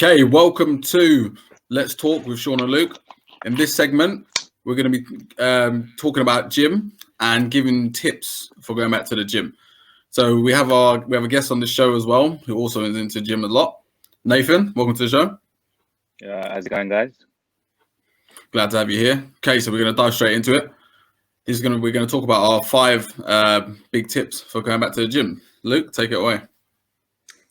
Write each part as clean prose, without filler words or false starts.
Okay, welcome to Let's Talk with Shaun and Luke. In this segment, we're going to be talking about gym and giving tips for going back to the gym. So we have a guest on the show as well who also is into gym a lot. Nathan, welcome to the show. How's it going, guys? Glad to have you here. Okay, so we're going to dive straight into it. We're going to talk about our 5 big tips for going back to the gym. Luke, take it away.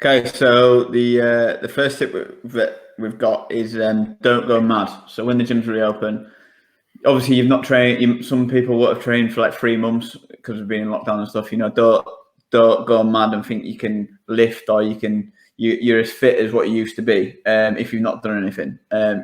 Okay, so the first tip that we've got is don't go mad. So when the gyms reopen, obviously you've not trained. Some people would have trained for like 3 months because we've been in lockdown and stuff. Don't go mad and think you can lift or you're as fit as what you used to be if you've not done anything.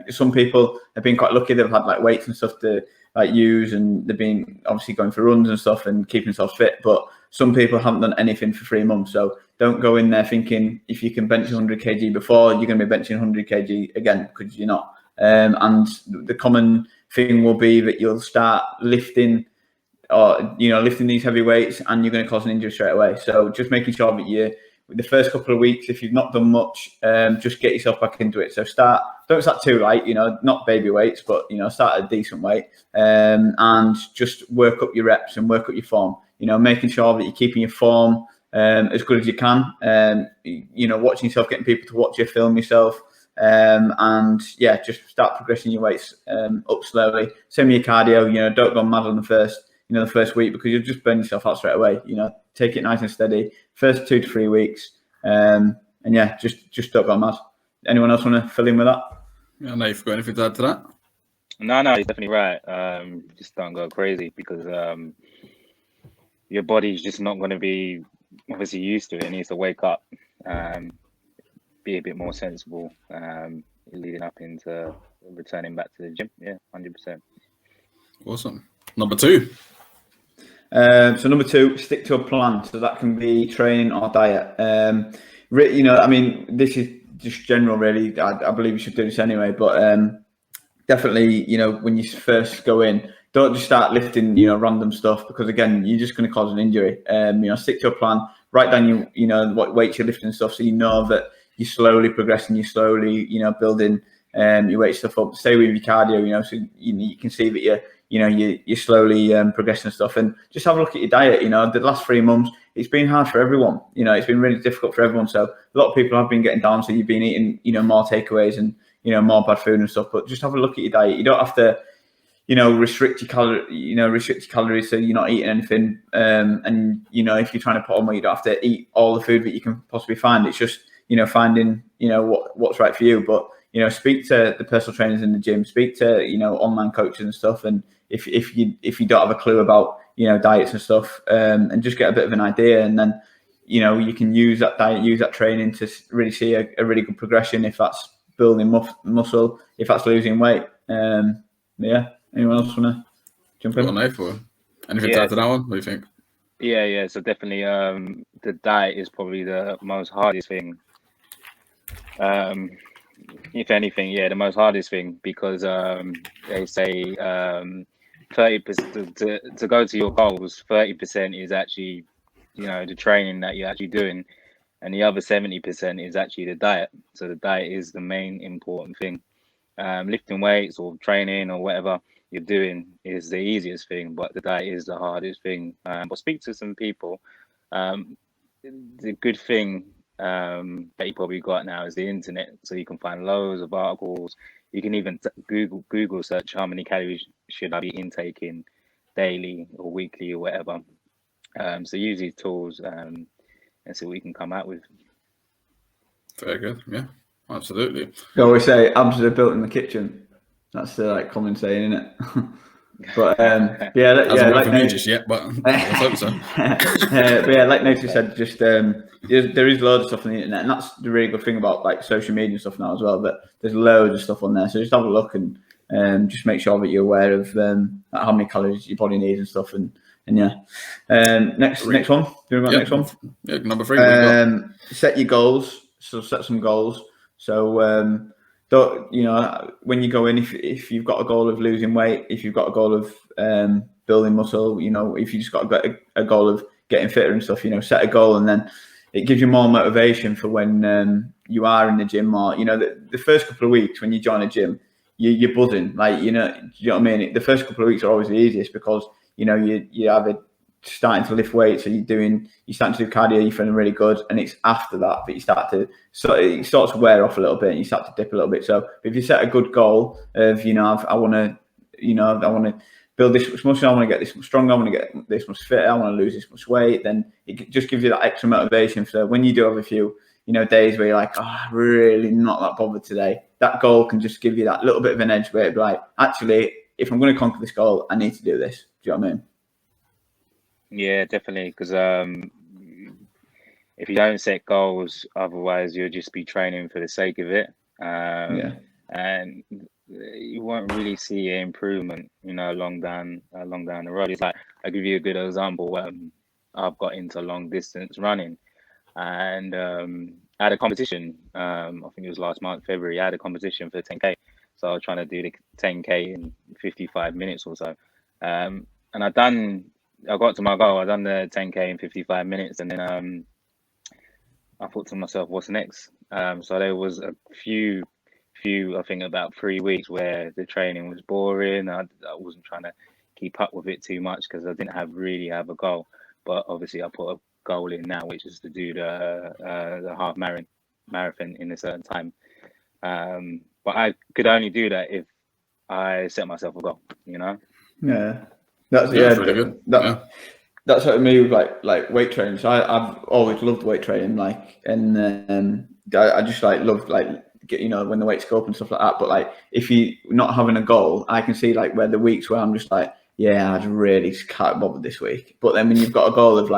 Some people have been quite lucky; they've had like weights and stuff to like use, and they've been obviously going for runs and stuff and keeping themselves fit. But some people haven't done anything for 3 months, so don't go in there thinking if you can bench 100 kg before, you're going to be benching 100 kg again, because you're not. And the common thing will be that you'll start lifting these heavy weights and you're going to cause an injury straight away. So just making sure that the first couple of weeks, if you've not done much, just get yourself back into it. So don't start too light, not baby weights, but start at a decent weight, and just work up your reps and work up your form. Making sure that you're keeping your form as good as you can. Watching yourself, getting people to watch you, film yourself, and just start progressing your weights up slowly. Same with your cardio. Don't go mad on the first week, because you'll just burn yourself out straight away. Take it nice and steady. First 2 to 3 weeks, and just don't go mad. Anyone else want to fill in with that? Yeah, no, you've got anything to add to that? No, you're definitely right. Just don't go crazy, because your body's just not going to be obviously used to it. It needs to wake up, be a bit more sensible, leading up into returning back to the gym. Yeah, 100%. Awesome. Number 2. So number 2, stick to a plan. So that can be training or diet. This is just general, really. I believe you should do this anyway, but definitely, when you first go in, don't just start lifting, random stuff, because again, you're just going to cause an injury. Stick to a plan. Write down what weights you're lifting and stuff, so you know that you're slowly progressing. You're slowly, building your weight stuff up. Stay with your cardio, so you can see that you're slowly progressing and stuff. And just have a look at your diet. The last 3 months, it's been hard for everyone. It's been really difficult for everyone. So a lot of people have been getting down. So you've been eating, more takeaways and more bad food and stuff. But just have a look at your diet. You don't have to, restrict your calories, so you're not eating anything. And if you're trying to put on weight, you don't have to eat all the food that you can possibly find. It's just finding what's right for you. But speak to the personal trainers in the gym. Speak to online coaches and stuff. And if you don't have a clue about diets and stuff, and just get a bit of an idea, and then you can use that diet, use that training to really see a really good progression. If that's building muscle, if that's losing weight. Anyone else want to jump in? Anything to add to that one? What do you think? Yeah. So definitely, the diet is probably the most hardest thing. If anything, the most hardest thing, because they say 30% to go to your goals. 30% is actually, the training that you're actually doing, and the other 70% is actually the diet. So the diet is the main important thing. Lifting weights or training or whatever you're doing is the easiest thing, but the diet is the hardest thing. But speak to some people. The good thing that you probably got now is the internet, so you can find loads of articles. You can even Google search how many calories should I be intaking daily or weekly or whatever. So use these tools and see what you can come out with. Very good. Yeah, absolutely. They always say abs are built in the kitchen. That's the common saying, isn't it? But hasn't worked for me just yet, but I hope so. But like Nathan said, just there is loads of stuff on the internet, and that's the really good thing about social media and stuff now as well. But there's loads of stuff on there, so just have a look and just make sure that you're aware of how many calories your body needs and stuff. And next one. Do you remember next one? Yeah, number 3. Set your goals. So set some goals. So when you go in, if you've got a goal of losing weight, if you've got a goal of building muscle, if you just got a goal of getting fitter and stuff, set a goal, and then it gives you more motivation for when you are in the gym, or the first couple of weeks when you join a gym, you're buzzing, like you know what I mean. The first couple of weeks are always the easiest because you have a starting to lift weights, so you're starting to do cardio, you're feeling really good, and it's after that you start to it starts to wear off a little bit, and you start to dip a little bit. So if you set a good goal of I want to build this much muscle, I want to get this much stronger, I want to get this much fitter, I want to lose this much weight, then it just gives you that extra motivation. So when you do have a few days where you're like, I'm really not that bothered today, that goal can just give you that little bit of an edge where it'd be like, actually, if I'm going to conquer this goal, I need to do this. Do you know what I mean? Yeah, definitely. Because if you don't set goals, otherwise you'll just be training for the sake of it, and you won't really see an improvement, along down the road. It's like, I'll give you a good example. I've got into long distance running, and I had a competition. I think it was last month, February. I had a competition for 10K, so I was trying to do the 10K in 55 minutes or so, and I got to my goal. I done the 10K in 55 minutes, and then I thought to myself, what's next? So there was a few, I think about 3 weeks where the training was boring. I wasn't trying to keep up with it too much because I didn't really have a goal. But obviously, I put a goal in now, which is to do the half marathon in a certain time. But I could only do that if I set myself a goal. Yeah, that's really good. That's what I mean with like weight training. So I've always loved weight training, and I just love when the weights go up and stuff like that. But if you not having a goal, I can see where the weeks where I'm just I really just can't bother this week. But then when you've got a goal of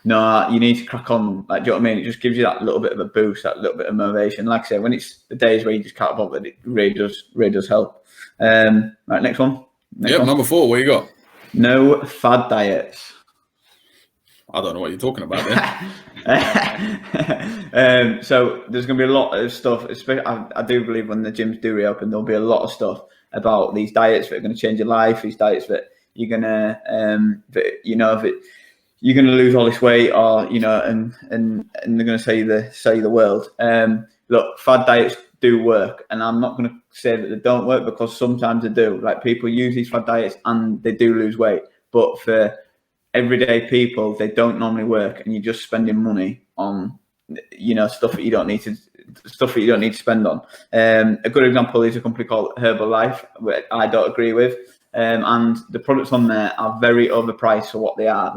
no, you need to crack on. Do you know what I mean? It just gives you that little bit of a boost, that little bit of motivation. Like I said, when it's the days where you just can't bother, it really does help. Right, next one. Number 4. What you got? No fad diets. I don't know what you're talking about there. So there's going to be a lot of stuff. Especially, I do believe when the gyms do reopen, there'll be a lot of stuff about these diets that are going to change your life. These diets that you're going to, you're going to lose all this weight, or and they're going to sell you the world. Look, fad diets do work, and I'm not going to say that they don't work, because sometimes they do. People use these fad diets and they do lose weight, but for everyday people, they don't normally work, and you're just spending money on stuff that you don't need to spend on. A good example is a company called Herbalife, which I don't agree with, and the products on there are very overpriced for what they are.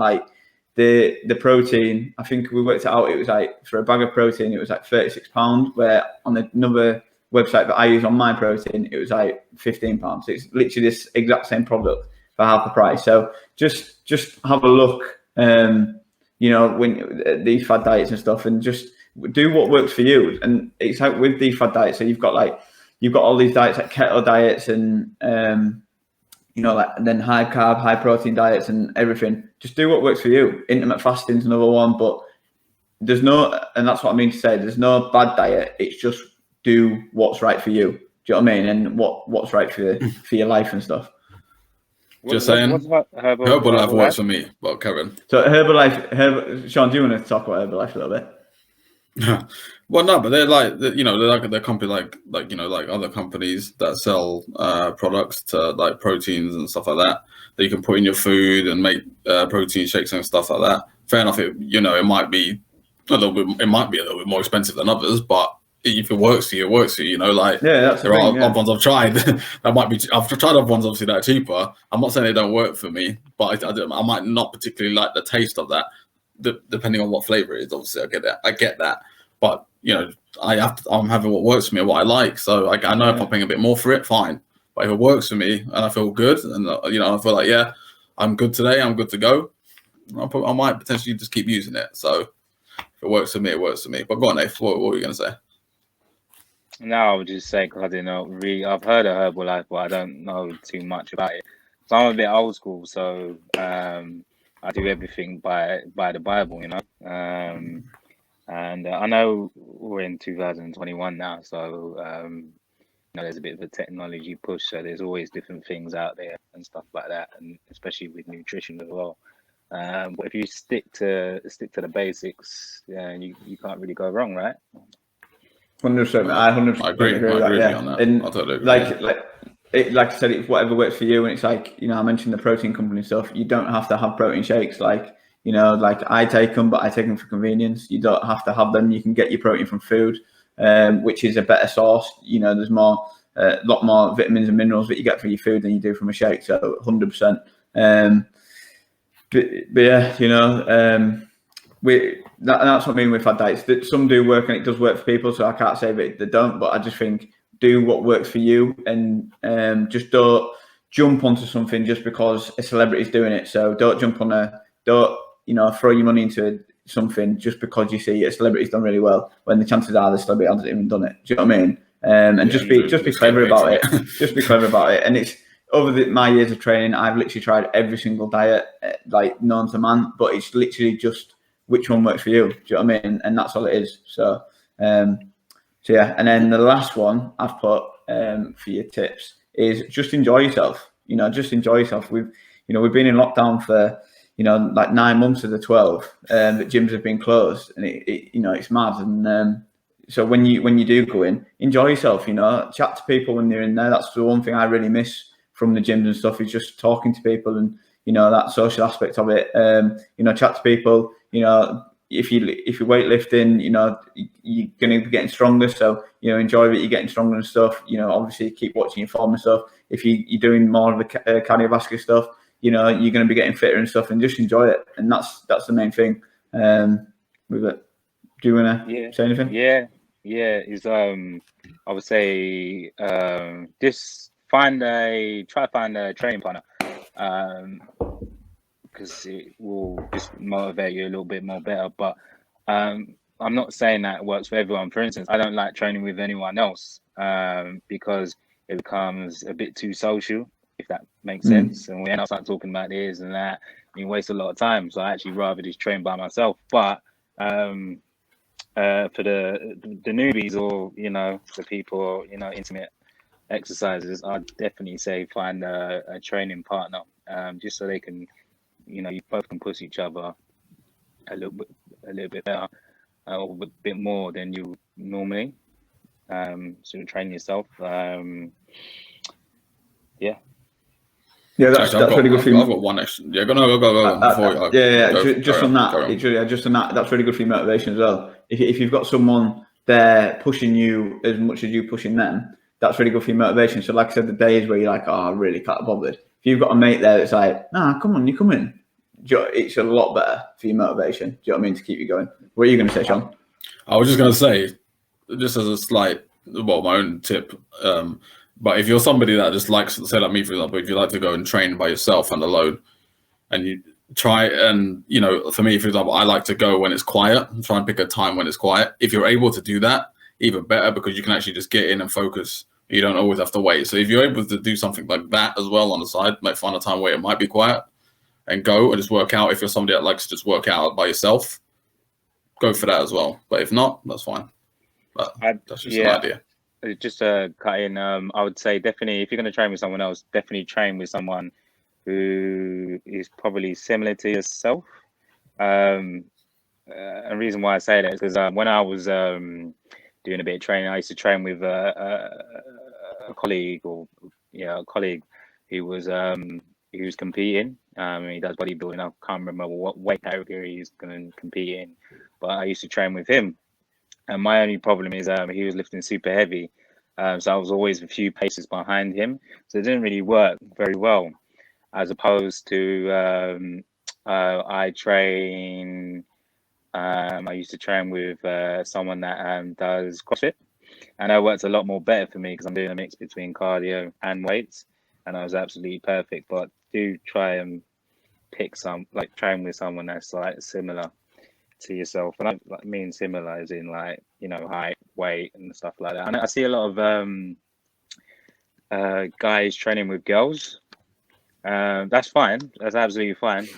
The protein, I think we worked it out, it was for a bag of protein it was £36, where on another website that I use on my protein it was £15. So it's literally this exact same product for half the price. So just have a look, when these fad diets and stuff, and just do what works for you. And it's with these fad diets. So you've got all these diets like keto diets and then high carb, high protein diets and everything. Just do what works for you. Intermittent fasting is another one, but and that's what I mean to say. There's no bad diet. It's just do what's right for you. Do you know what I mean? And what's right for your life and stuff. Just saying, Herbalife works for me. Well, Kevin. So Herbalife, Shaun, do you want to talk about Herbalife a little bit? Well, no, but they're they're company like other companies that sell products to proteins and stuff like that you can put in your food and make protein shakes and stuff like that. Fair enough, it might be a little bit more expensive than others, but if it works for you, it works for you. That's there are other ones I've tried that I've tried other ones obviously that are cheaper. I'm not saying they don't work for me, but I might not particularly like the taste of that, depending on what flavor it is. Obviously, I get that, but I'm having what works for me and what I like. So I know if I'm paying a bit more for it, fine. But if it works for me and I feel good, and I feel I'm good today, I'm good to go, I might potentially just keep using it. So if it works for me, it works for me. But go on, Nate, what were you going to say? No, I would just say, because I didn't know really. I've heard of Herbalife, but I don't know too much about it. So I'm a bit old school, so I do everything by the Bible, And I know we're in 2021 now, so there's a bit of a technology push, so there's always different things out there and stuff like that, and especially with nutrition as well. But if you stick to the basics, yeah, you can't really go wrong, right? 100%. I 100% I agree. agree with I agree that. with you on that. And I totally agree. like I said, it's whatever works for you. And it's like, you know, I mentioned the protein company stuff. You don't have to have protein shakes. Like, you know, like I take them, but I take them for convenience. You don't have to have them. You can get your protein from food, which is a better source. You know, there's a lot more vitamins and minerals that you get from your food than you do from a shake. So 100%. But yeah, you know, that's what I mean with Fad Diets. That some do work and it does work for people, so I can't say that they don't. But I just think do what works for you, and just don't jump onto something just because a celebrity's doing it. So don't throw your money into something just because you see a celebrity's done really well when the chances are the celebrity hasn't even done it. Do you know what I mean? And just be clever about it. Just be clever about it. And it's over my years of training, I've literally tried every single diet like known to man, but it's literally just which one works for you. Do you know what I mean? And that's all it is. So yeah. And then the last one I've put for your tips is just enjoy yourself. You know, just enjoy yourself. We've been in lockdown for, you know, like 9 months of the 12 that gyms have been closed, and it's mad. And so when you do go in, enjoy yourself. You know, chat to people when you're in there. That's the one thing I really miss from the gyms and stuff, is just talking to people and, you know, that social aspect of it. You know, chat to people. You know, if you're weightlifting, you know, you're going to be getting stronger. So, you know, enjoy that you're getting stronger and stuff. You know, obviously keep watching your form and stuff. If you're doing more of the cardiovascular stuff, you know, you're going to be getting fitter and stuff, and just enjoy it. And that's the main thing with it. Do you want to say anything? Yeah. Is I would say just find a training partner, because it will just motivate you a little bit more better. But I'm not saying that it works for everyone. For instance, I don't like training with anyone else because it becomes a bit too social, if that makes sense. And we end up start talking about this and that, and you waste a lot of time. So I actually rather just train by myself. But for the newbies, or, you know, the people, you know, intimate exercises, I'd definitely say find a training partner, just so they can, you know, you both can push each other a little bit better, or a bit more than you normally. So train yourself. Yeah, that's really good for you. I've got one extra. Yeah, go. Just on that, that's really good for your motivation as well. If you've got someone there pushing you as much as you pushing them, that's really good for your motivation. So, like I said, the days where you're like, oh, I really can't bothered. If you've got a mate there that's like, nah, come on, you come in. It's a lot better for your motivation. Do you know what I mean? To keep you going. What are you going to say, Shaun? I was just going to say, just as a slight, my own tip. But if you're somebody that just likes, say like me, for example, if you like to go and train by yourself and alone, and you try, and, you know, for me, for example, I like to go when it's quiet and try and pick a time when it's quiet. If you're able to do that, even better, because you can actually just get in and focus. You don't always have to wait. So if you're able to do something like that as well on the side, like find a time where it might be quiet and go and just work out. If you're somebody that likes to just work out by yourself, go for that as well. But if not, that's fine. But that's just an idea. Just to cut in, I would say definitely, if you're going to train with someone else, definitely train with someone who is probably similar to yourself. And the reason why I say that is because when I was doing a bit of training, I used to train with a colleague, who was competing. He does bodybuilding. I can't remember what weight category he's going to compete in, but I used to train with him. And my only problem is he was lifting super heavy. So I was always a few paces behind him. So it didn't really work very well. As opposed to I used to train with someone that does CrossFit. And that works a lot more better for me because I'm doing a mix between cardio and weights. And I was absolutely perfect. But do try and pick train with someone that's like similar to yourself, and I mean similar as in, like, you know, height, weight, and stuff like that. And I see a lot of guys training with girls. That's fine. That's absolutely fine.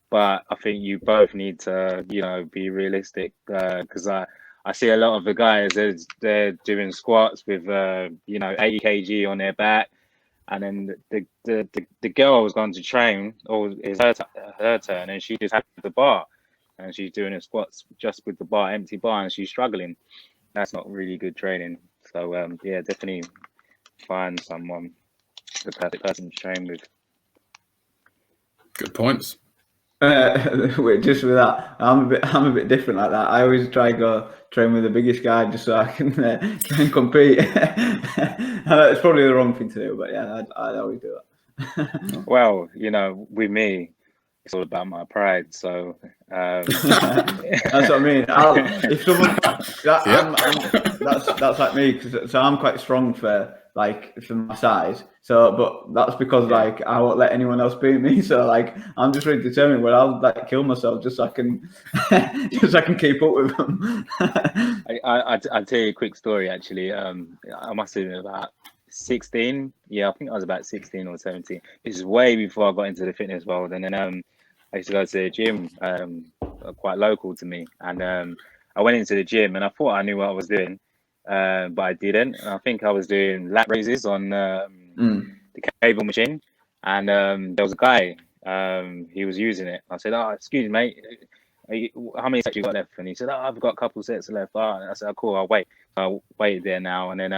But I think you both need to, you know, be realistic, because I see a lot of the guys, they're doing squats with 80 kg on their back, And then the girl was going to train, or it's her turn, and she just had the bar, and she's doing her squats just with the bar, empty bar, and she's struggling. That's not really good training. So yeah, definitely find someone, the perfect person to train with. Good points. Just with that, I'm a bit different like that. I always try to go train with the biggest guy just so I can try and compete. It's probably the wrong thing to do, but yeah, I'd always do that. Well, you know, with me, it's all about my pride. So that's what I mean. If someone that's like me, so I'm quite strong for my size. So, but that's because like I won't let anyone else beat me. So like I'm just really determined where I'll like kill myself just so I can keep up with them. I'll tell you a quick story actually. I must have been about 16. Yeah, I think I was about 16 or 17. This is way before I got into the fitness world, and then I used to go to the gym quite local to me, and I went into the gym and I thought I knew what I was doing, but I didn't. And I think I was doing lat raises on the cable machine, and there was a guy, he was using it. I said, "Oh, excuse me, mate, how many sets you got left?" And he said, "Oh, I've got a couple sets left." And I said, "Oh, cool, I'll wait." So I waited there now, and then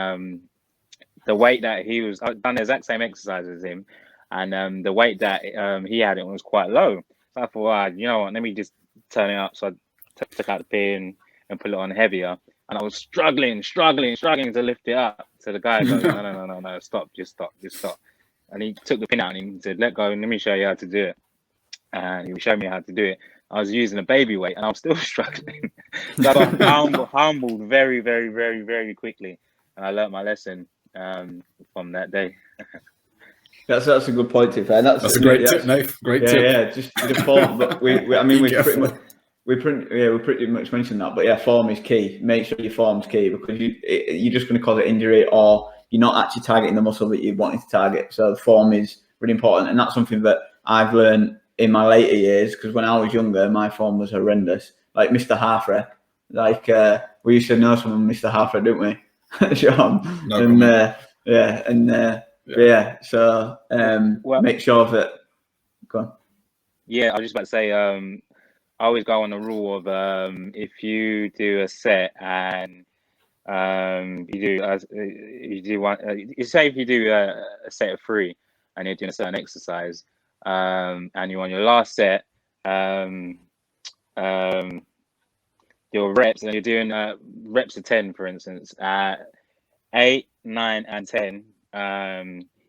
the weight that he was, I'd done the exact same exercise as him, and the weight that he had it was quite low. So I thought, you know what, let me just turn it up. So I took out the pin and put it on heavier, and I was struggling to lift it up. So the guy goes, no, stop, just stop. And he took the pin out and he said, "Let go and let me show you how to do it." And he showed me how to do it. I was using a baby weight and I was still struggling. So I got humbled very, very, very, very quickly, and I learnt my lesson from that day. That's a good point, to be fair. That's a great tip, Nate. Great tip. Yeah, just the form. But we pretty much mentioned that. But yeah, form is key. Make sure your form's key, because you're just going to cause an injury, or you're not actually targeting the muscle that you wanted to target. So the form is really important, and that's something that I've learned in my later years. Because when I was younger, my form was horrendous. Like Mr. Half Rep, we used to know someone, Mr. Half Rep, didn't we, Shaun? So make sure that. Go on. Yeah, I was just about to say, I always go on the rule of if you do a set and you do one, say if you do a set of 3 and you're doing a certain exercise, and you're on your last set, your reps, and you're doing reps of 10, for instance, 8, 9, and 10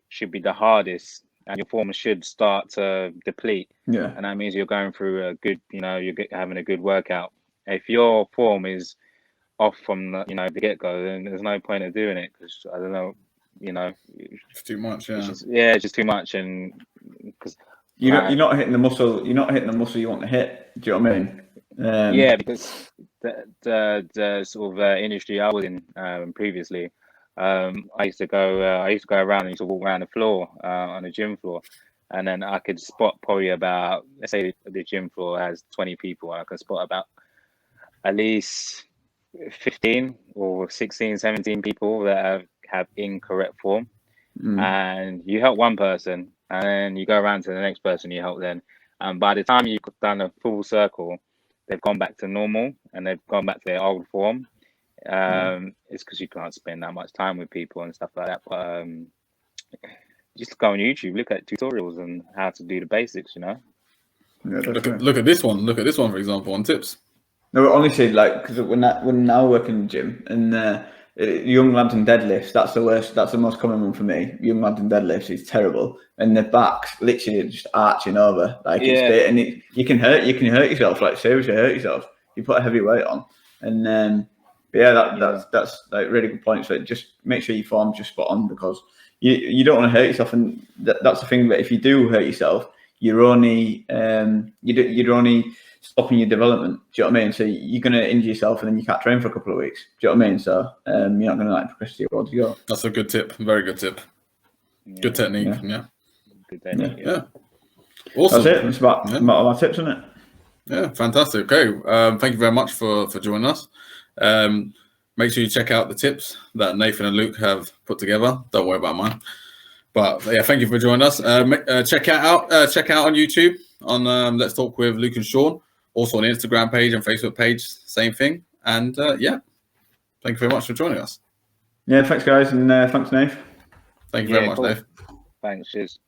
should be the hardest, and your form should start to deplete. Yeah, and that means you're going through a good, you're having a good workout. If your form is off from the get-go, then there's no point of doing it, because I don't know, it's too much. It's just too much, and because you're not hitting the muscle. You're not hitting the muscle you want to hit. Do you know what I mean? Yeah, because the sort of industry I was in previously, I used to go around and used to walk around the floor on the gym floor, and then I could spot probably about, let's say the gym floor has 20 people, and I could spot about at least 15 or 16, 17 people that have incorrect form. And you help one person, and then you go around to the next person, you help them, and by the time you've done a full circle, they've gone back to normal and they've gone back to their old form. It's because you can't spend that much time with people and stuff like that. But just go on YouTube, look at tutorials and how to do the basics. Yeah, look at this one. Look at this one, for example, on tips. No, honestly, because when I work in the gym, and young lads and deadlifts, that's the worst. That's the most common one for me. Young lads and deadlifts is terrible, and their backs literally just arching over. You can hurt yourself. Like, seriously, hurt yourself. You put a heavy weight on, and that's like really good point. So just make sure your form's just spot on, because you don't want to hurt yourself, and that's the thing. That if you do hurt yourself, you're only you're only stopping your development. Do you know what I mean? So you're going to injure yourself, and then you can't train for a couple of weeks. Do you know what I mean? So you're not going to progress towards your goal. That's a good tip. Very good tip. Good technique. Yeah. Good technique. Yeah. Awesome. That's it. It's about all my tips, isn't it? Yeah, fantastic. Okay. Thank you very much for joining us. Make sure you check out the tips that Nathan and Luke have put together. Don't worry about mine. But yeah, thank you for joining us. Check out on YouTube on Let's Talk with Luke and Shaun. Also on the Instagram page and Facebook page, same thing. And yeah, thank you very much for joining us. Yeah, thanks guys, and thanks Nave. Thank you very much, cool. Dave. Thanks, cheers.